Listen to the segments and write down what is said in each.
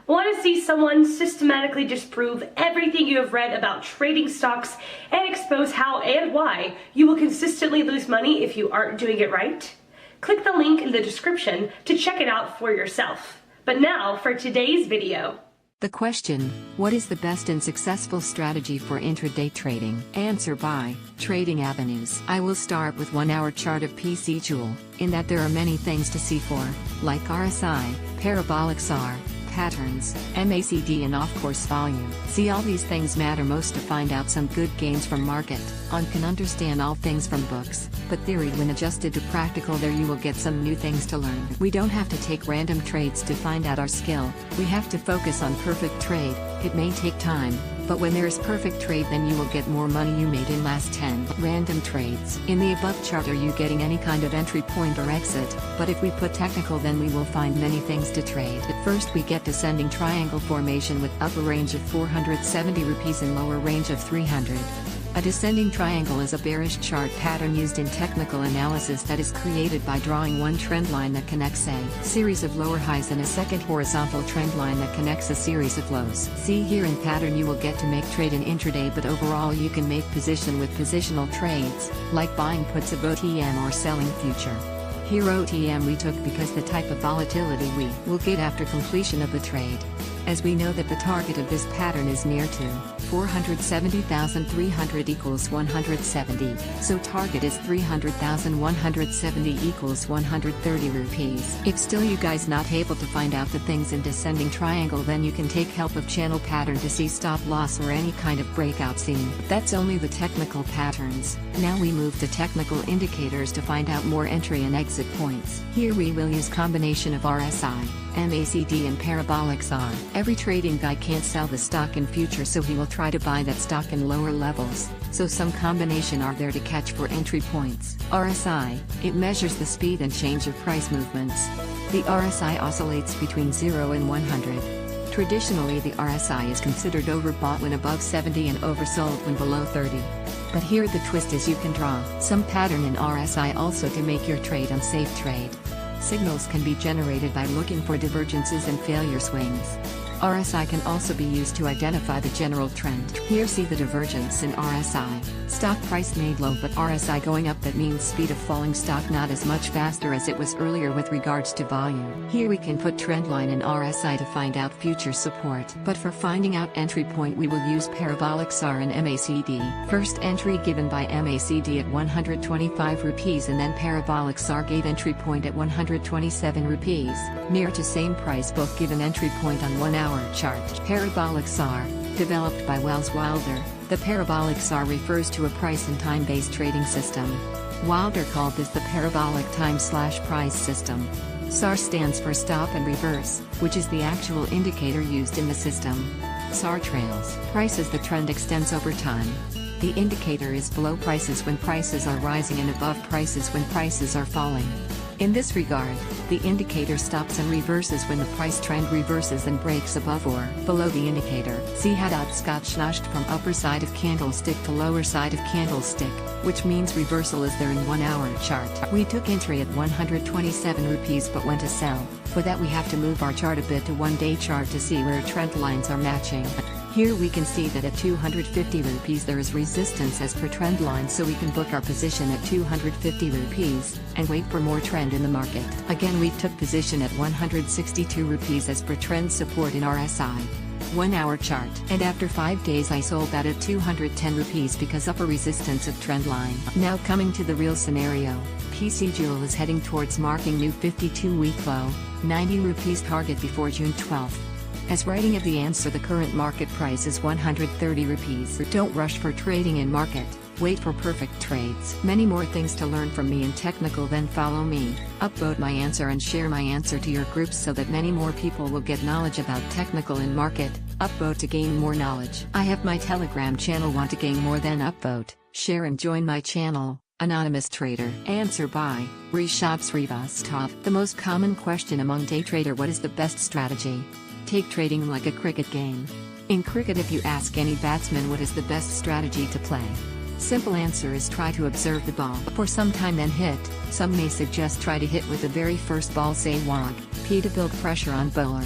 Want to see someone systematically disprove everything you have read about trading stocks and expose how and why you will consistently lose money if you aren't doing it right? Click the link in the description to check it out for yourself. But now for today's video. The question, what is the best and successful strategy for intraday trading? Answer by Trading Avenues. I will start with 1 hour chart of PC Jewel, in that there are many things to see for, like RSI, Parabolic SAR, patterns, MACD and of-course volume. See, all these things matter most to find out some good gains from market. On can understand all things from books, but theory when adjusted to practical, there you will get some new things to learn. We don't have to take random trades to find out our skill, we have to focus on perfect trade. It may take time, but when there is perfect trade, then you will get more money you made in last 10 random trades. In the above chart, are you getting any kind of entry point or exit? But if we put technical, then we will find many things to trade. First, we get descending triangle formation with upper range of 470 rupees and lower range of 300. A descending triangle is a bearish chart pattern used in technical analysis that is created by drawing one trend line that connects a series of lower highs and a second horizontal trend line that connects a series of lows. See here, in pattern you will get to make trade in intraday, but overall you can make position with positional trades, like buying puts of OTM or selling future. Here OTM we took because the type of volatility we will get after completion of the trade. As we know that the target of this pattern is near to 470,300 equals 170, so target is 300,170 equals 130 rupees. If still you guys not able to find out the things in descending triangle, then you can take help of channel pattern to see stop loss or any kind of breakout scene. That's only the technical patterns. Now we move to technical indicators to find out more entry and exit points. Here we will use combination of RSI, MACD and Parabolic SAR. Every trading guy can't sell the stock in future, so he will try to buy that stock in lower levels, so some combination are there to catch for entry points. RSI, it measures the speed and change of price movements. The RSI oscillates between 0 and 100. Traditionally the RSI is considered overbought when above 70 and oversold when below 30. But here the twist is you can draw some pattern in RSI also to make your trade a safe trade. Signals can be generated by looking for divergences and failure swings. RSI can also be used to identify the general trend. Here see the divergence in RSI. Stock price made low but RSI going up, that means speed of falling stock not as much faster as it was earlier with regards to volume. Here we can put trend line in RSI to find out future support. But for finding out entry point we will use Parabolic SAR and MACD. First entry given by MACD at 125 rupees and then Parabolic SAR gave entry point at 127 rupees. Near to same price book given entry point on 1 hour chart. Parabolic SAR, developed by Wells Wilder. The Parabolic SAR refers to a price and time-based trading system. Wilder called this the parabolic time/price system. SAR stands for stop and reverse, which is the actual indicator used in the system. SAR trails price as the trend extends over time. The indicator is below prices when prices are rising and above prices when prices are falling. In this regard, the indicator stops and reverses when the price trend reverses and breaks above or below the indicator. See how dots got slashed from upper side of candlestick to lower side of candlestick, which means reversal is there in 1 hour chart. We took entry at 127 rupees but went to sell. For that we have to move our chart a bit to 1 day chart to see where trend lines are matching. Here we can see that at 250 rupees there is resistance as per trend line, so we can book our position at 250 rupees, and wait for more trend in the market. Again we took position at 162 rupees as per trend support in RSI. 1 hour chart. And after 5 days I sold that at 210 rupees because upper resistance of trend line. Now coming to the real scenario, PC Jewel is heading towards marking new 52-week low, 90 rupees target before June 12th. As writing of the answer, the current market price is 130 rupees. Don't rush for trading in market, wait for perfect trades. Many more things to learn from me in technical, then follow me, upvote my answer and share my answer to your groups so that many more people will get knowledge about technical in market. Upvote to gain more knowledge. I have my Telegram channel, want to gain more, than upvote, share and join my channel. Anonymous Trader. Answer by Rishabh Srivastava. The most common question among day trader: what is the best strategy? Take trading like a cricket game. In cricket, if you ask any batsman what is the best strategy to play, simple answer is try to observe the ball for some time then hit. Some may suggest try to hit with the very first ball, say wag, P, to build pressure on bowler.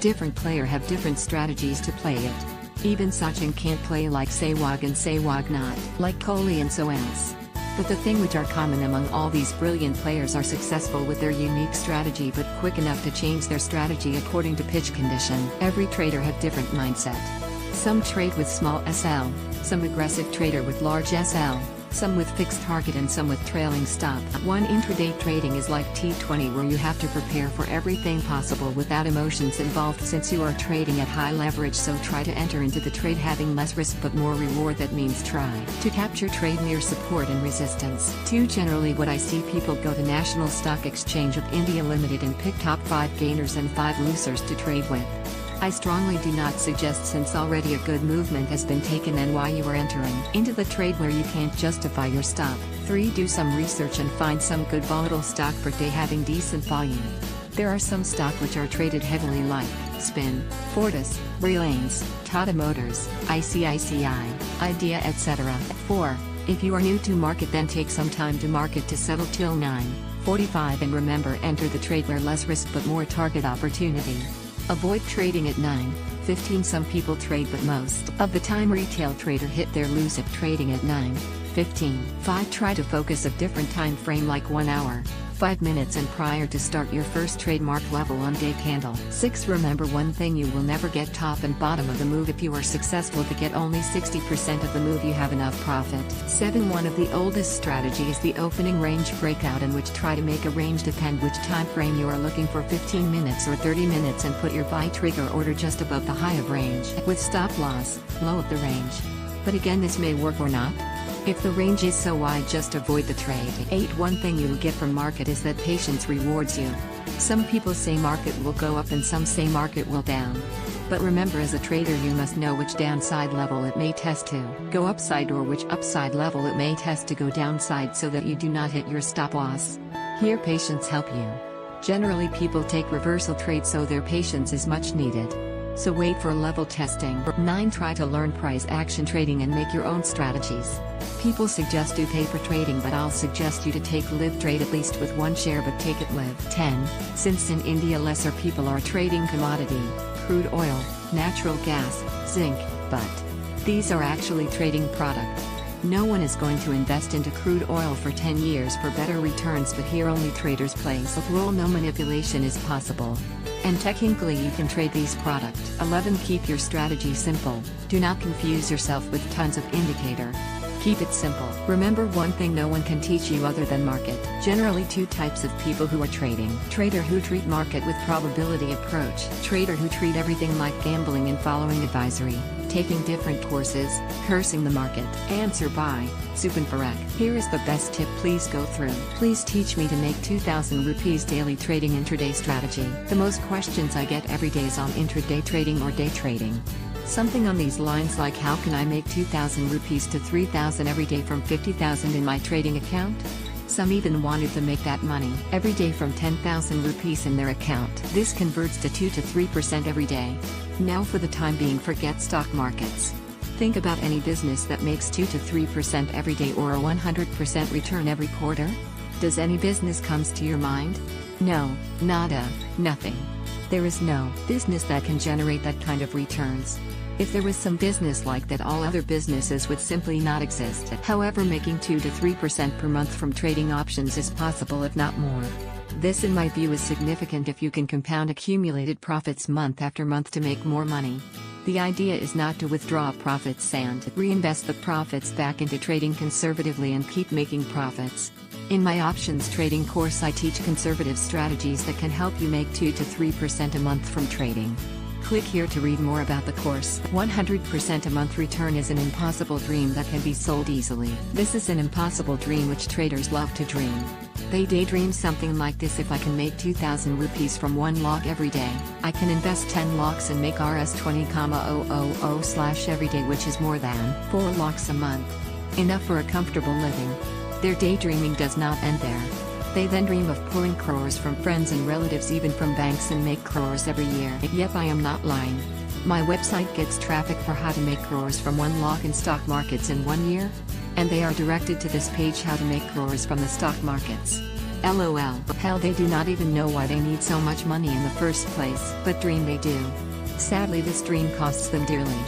Different player have different strategies to play it. Even Sachin can't play like Sehwag and Sehwag not like Kohli and so else. But the thing which are common among all these brilliant players are successful with their unique strategy but quick enough to change their strategy according to pitch condition. Every trader have different mindset. Some trade with small SL, some aggressive trader with large SL, some with fixed target and some with trailing stop. One intraday trading is like T20 where you have to prepare for everything possible without emotions involved since you are trading at high leverage, so try to enter into the trade having less risk but more reward. That means try to capture trade near support and resistance. 2. Generally what I see people go to National Stock Exchange of India Limited and pick top 5 gainers and 5 losers to trade with. I strongly do not suggest since already a good movement has been taken and why you are entering into the trade where you can't justify your stop. 3. Do some research and find some good volatile stock per day having decent volume. There are some stock which are traded heavily like Spin, Fortis, Reliance, Tata Motors, ICICI, Idea etc. 4. If you are new to market then take some time to market to settle till 9:45 and remember enter the trade where less risk but more target opportunity. Avoid trading at 9:15. Some people trade but most of the time retail trader hit their lose if trading at 9:15. 5. Try to focus a different time frame like 1 hour, 5 minutes and prior to start your first trademark level on day candle. 6. Remember one thing, you will never get top and bottom of the move. If you are successful to get only 60% of the move you have enough profit. 7. One of the oldest strategy is the opening range breakout in which try to make a range depend which time frame you are looking for, 15 minutes or 30 minutes, and put your buy trigger order just above the high of range with stop loss low of the range. But again this may work or not. If the range is so wide just avoid the trade. 8. One thing you will get from market is that patience rewards you. Some people say market will go up and some say market will down. But remember as a trader you must know which downside level it may test to go upside or which upside level it may test to go downside so that you do not hit your stop loss. Here patience help you. Generally people take reversal trades so their patience is much needed. So wait for level testing. 9. Try to learn price action trading and make your own strategies. People suggest do paper trading but I'll suggest you to take live trade at least with one share but take it live. 10. Since in India lesser people are trading commodity, crude oil, natural gas, zinc, but these are actually trading product. No one is going to invest into crude oil for 10 years for better returns, but here only traders place a rule. No manipulation is possible. And technically you can trade these products. 11. Keep your strategy simple. Do not confuse yourself with tons of indicator. Keep it simple. Remember one thing no one can teach you other than market. Generally 2 types of people who are trading. Trader who treat market with probability approach. Trader who treat everything like gambling and following advisory, taking different courses, cursing the market. Answer by Supan Parekh. Here is the best tip, please go through. Please teach me to make 2000 rupees daily trading intraday strategy. The most questions I get every day is on intraday trading or day trading. Something on these lines like how can I make 2000 rupees to 3000 every day from 50,000 in my trading account? Some even wanted to make that money every day from 10,000 rupees in their account. This converts to 2 to 3% every day. Now for the time being forget stock markets. Think about any business that makes 2 to 3% every day or a 100% return every quarter. Does any business comes to your mind? No, nada, nothing. There is no business that can generate that kind of returns. If there was some business like that, all other businesses would simply not exist. However, making 2 to 3% per month from trading options is possible, if not more. This in my view is significant if you can compound accumulated profits month after month to make more money. The idea is not to withdraw profits and reinvest the profits back into trading conservatively and keep making profits. In my options trading course I teach conservative strategies that can help you make 2 to 3% a month from trading. Click here to read more about the course. 100% a month return is an impossible dream that can be sold easily. This is an impossible dream which traders love to dream. They daydream something like this: if I can make 2000 rupees from 1 lakh every day, I can invest 10 lakhs and make Rs 20,000 every day, which is more than 4 lakhs a month. Enough for a comfortable living. Their daydreaming does not end there. They then dream of pulling crores from friends and relatives, even from banks, and make crores every year. Yep, I am not lying. My website gets traffic for how to make crores from 1 lakh in stock markets in 1 year. And they are directed to this page, how to make crores from the stock markets. LOL. Hell, they do not even know why they need so much money in the first place. But dream they do. Sadly, this dream costs them dearly.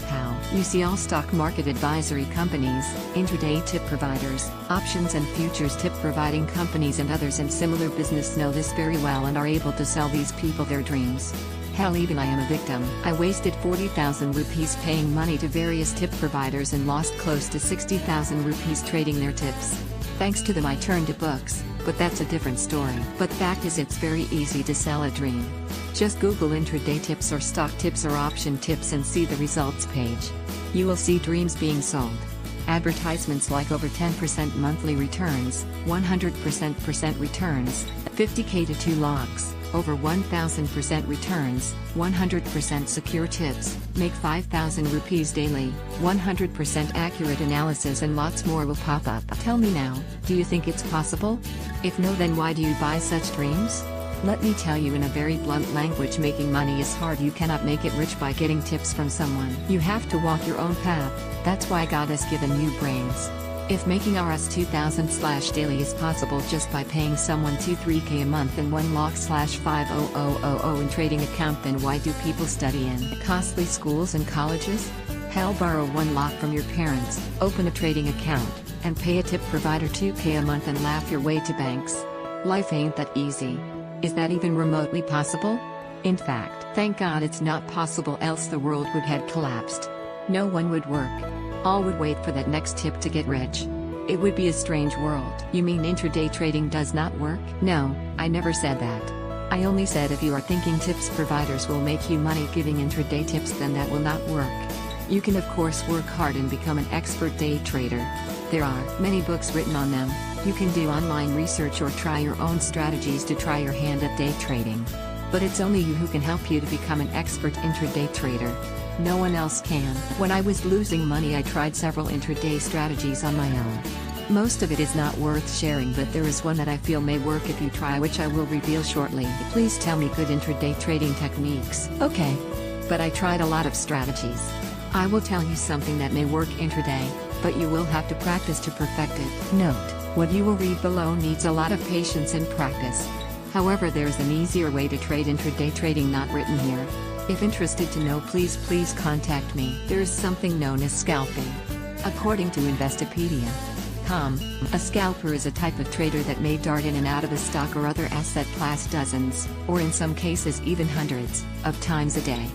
How? You see, all stock market advisory companies, intraday tip providers, options and futures tip providing companies and others in similar business know this very well and are able to sell these people their dreams. Hell, even I am a victim. I wasted 40,000 rupees paying money to various tip providers and lost close to 60,000 rupees trading their tips. Thanks to them I turned to books, but that's a different story. But fact is, it's very easy to sell a dream. Just Google intraday tips or stock tips or option tips and see the results page. You will see dreams being sold. Advertisements like over 10% monthly returns, 100% returns, 50k to 2 lakhs, over 1000% returns, 100% secure tips, make 5,000 rupees daily, 100% accurate analysis and lots more will pop up. Tell me now, do you think it's possible? If no, then why do you buy such dreams? Let me tell you in a very blunt language, making money is hard. You cannot make it rich by getting tips from someone. You have to walk your own path. That's why God has given you brains. If making Rs 2000 daily is possible just by paying someone 2-3k a month and 1 lakh / 50000 in trading account, then why do people study in costly schools and colleges? Hell, borrow 1 lakh from your parents, open a trading account, and pay a tip provider 2k a month and laugh your way to banks. Life ain't that easy. Is that even remotely possible? In fact, thank God it's not possible, else the world would have collapsed. No one would work. All would wait for that next tip to get rich. It would be a strange world. You mean intraday trading does not work? No, I never said that. I only said if you are thinking tips providers will make you money giving intraday tips, then that will not work. You can of course work hard and become an expert day trader. There are many books written on them. You can do online research or try your own strategies to try your hand at day trading. But it's only you who can help you to become an expert intraday trader. No one else can. When I was losing money, I tried several intraday strategies on my own. Most of it is not worth sharing, but there is one that I feel may work if you try, which I will reveal shortly. Please tell me good intraday trading techniques. Okay. But I tried a lot of strategies. I will tell you something that may work intraday, but you will have to practice to perfect it. Note, what you will read below needs a lot of patience and practice. However, there's an easier way to trade intraday trading not written here. If interested to know, please contact me. There is something known as scalping. According to Investopedia.com, a scalper is a type of trader that may dart in and out of a stock or other asset class dozens, or in some cases even hundreds, of times a day.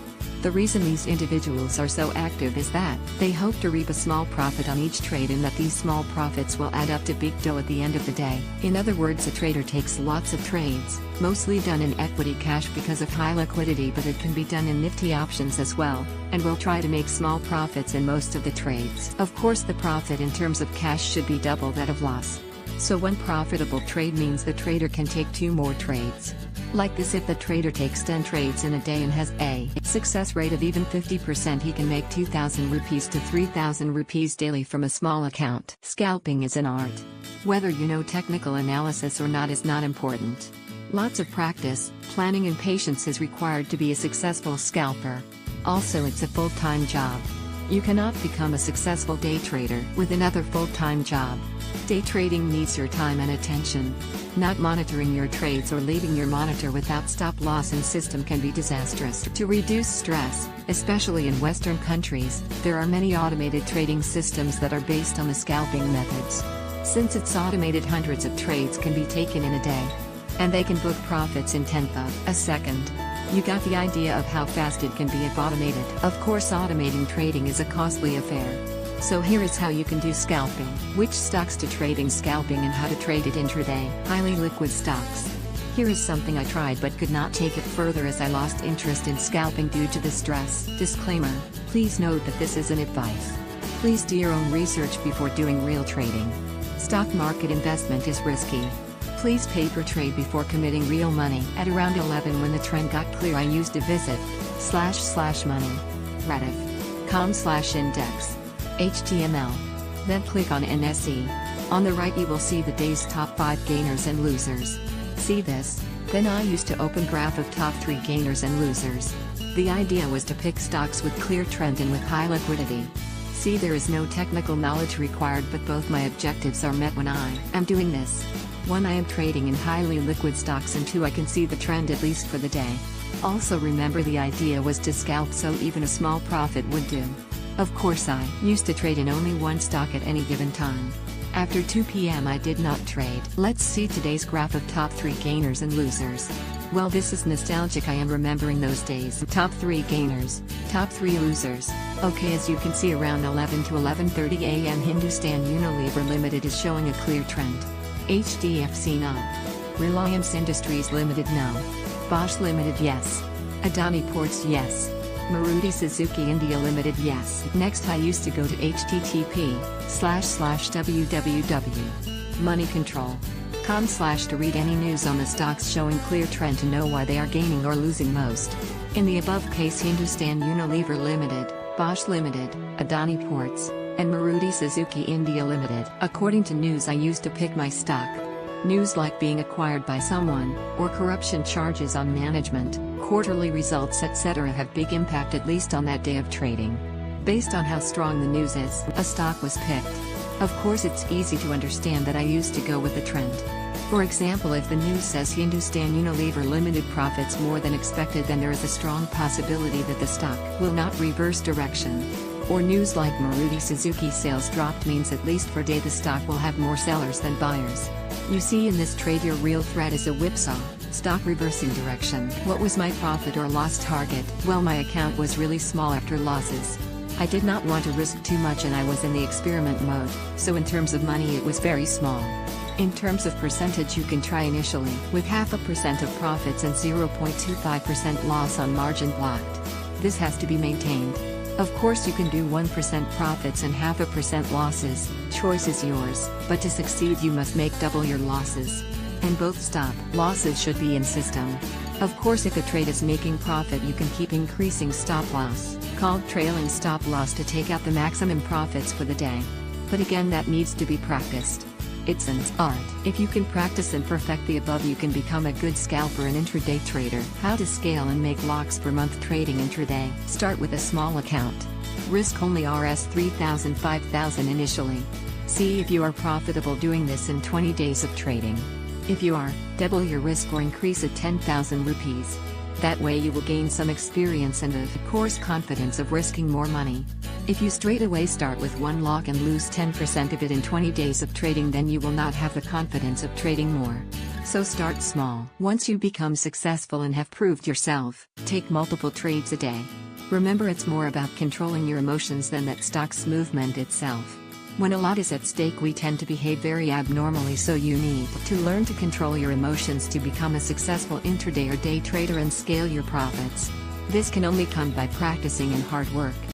The reason these individuals are so active is that they hope to reap a small profit on each trade, and that these small profits will add up to big dough at the end of the day. In other words, a trader takes lots of trades, mostly done in equity cash because of high liquidity, but it can be done in nifty options as well, and will try to make small profits in most of the trades. Of course, the profit in terms of cash should be double that of loss. So one profitable trade means the trader can take 2 more trades. Like this, if the trader takes 10 trades in a day and has a success rate of even 50%, he can make 2,000 rupees to 3,000 rupees daily from a small account. Scalping is an art. Whether you know technical analysis or not is not important. Lots of practice, planning and patience is required to be a successful scalper. Also, it's a full-time job. You cannot become a successful day trader with another full-time job. Day trading needs your time and attention. Not monitoring your trades or leaving your monitor without stop loss and system can be disastrous. To reduce stress, especially in Western countries, there are many automated trading systems that are based on the scalping methods. Since it's automated, hundreds of trades can be taken in a day. And they can book profits in 1/10 of a second. You got the idea of how fast it can be if automated. Of course, automating trading is a costly affair. So here is how you can do scalping. Which stocks to trade in scalping and how to trade it intraday. Highly liquid stocks. Here is something I tried but could not take it further as I lost interest in scalping due to the stress. Disclaimer, please note that this isn't advice. Please do your own research before doing real trading. Stock market investment is risky. Please pay per trade before committing real money. At around 11, when the trend got clear, I used to visit /money rediff.com/index HTML. Then click on NSE. On the right you will see the day's top 5 gainers and losers. See this? Then I used to open graph of top 3 gainers and losers. The idea was to pick stocks with clear trend and with high liquidity. See, there is no technical knowledge required, but both my objectives are met when I am doing this. 1. I am trading in highly liquid stocks, and 2. I can see the trend at least for the day. Also remember, the idea was to scalp, so even a small profit would do. Of course, I used to trade in only one stock at any given time. After 2 p.m. I did not trade. Let's see today's graph of top 3 gainers and losers. Well, this is nostalgic. I am remembering those days. Top 3 gainers, top 3 losers. Okay, as you can see, around 11 to 11:30 a.m. Hindustan Unilever Limited is showing a clear trend. HDFC no. Reliance Industries Limited no. Bosch Limited yes. Adani Ports yes. Maruti Suzuki India Limited yes. Next, I used to go to http://www.moneycontrol.com/ to read any news on the stocks showing clear trend to know why they are gaining or losing most. In the above case, Hindustan Unilever Limited, Bosch Limited, Adani Ports, and Maruti Suzuki India Limited. According to news I used to pick my stock. News like being acquired by someone, or corruption charges on management, quarterly results etc. have big impact, at least on that day of trading. Based on how strong the news is, a stock was picked. Of course, it's easy to understand that I used to go with the trend. For example, if the news says Hindustan Unilever Limited profits more than expected, then there is a strong possibility that the stock will not reverse direction. Or news like Maruti Suzuki sales dropped means at least for a day the stock will have more sellers than buyers. You see, in this trade your real threat is a whipsaw, stock reversing direction. What was my profit or loss target? Well, my account was really small after losses. I did not want to risk too much and I was in the experiment mode, so in terms of money it was very small. In terms of percentage, you can try initially with 0.5% of profits and 0.25% loss on margin blocked. This has to be maintained. Of course, you can do 1% profits and 0.5% losses, choice is yours, but to succeed you must make double your losses. And both stop losses should be in system. Of course, if a trade is making profit you can keep increasing stop loss, called trailing stop loss, to take out the maximum profits for the day. But again, that needs to be practiced. It's an art. If you can practice and perfect the above, you can become a good scalper and intraday trader. How to scale and make lakhs per month trading intraday. Start with a small account. Risk only Rs 3,000 5,000 initially. See if you are profitable doing this in 20 days of trading. If you are, double your risk or increase it 10,000 rupees. That way you will gain some experience and of course confidence of risking more money. If you straight away start with 1 lakh and lose 10% of it in 20 days of trading, then you will not have the confidence of trading more. So start small. Once you become successful and have proved yourself, take multiple trades a day. Remember, it's more about controlling your emotions than that stock's movement itself. When a lot is at stake we tend to behave very abnormally, so you need to learn to control your emotions to become a successful intraday or day trader and scale your profits. This can only come by practicing and hard work.